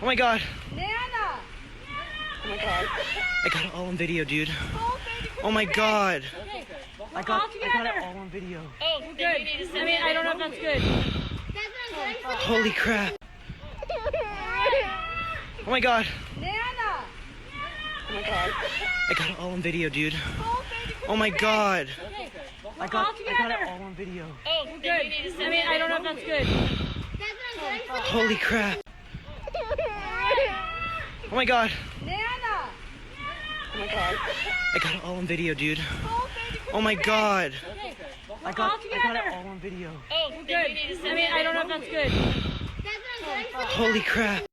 Oh my god. Nana! Oh my god. I got it all on video, dude. Oh my god. Okay, I got it all on video. oh, good. I mean, I don't know if that's good. Holy crap. Oh my god. Nana! Oh my god. I got it all on video, dude. Oh my god. Okay, I got it all on video. oh, good. I mean, I don't know if that's good. Holy crap. Oh my god. Nana! Oh my god. I got it all on video, dude. Oh my god. Okay, I got it all on video. oh, good. I mean, I don't know if that's good. Holy crap.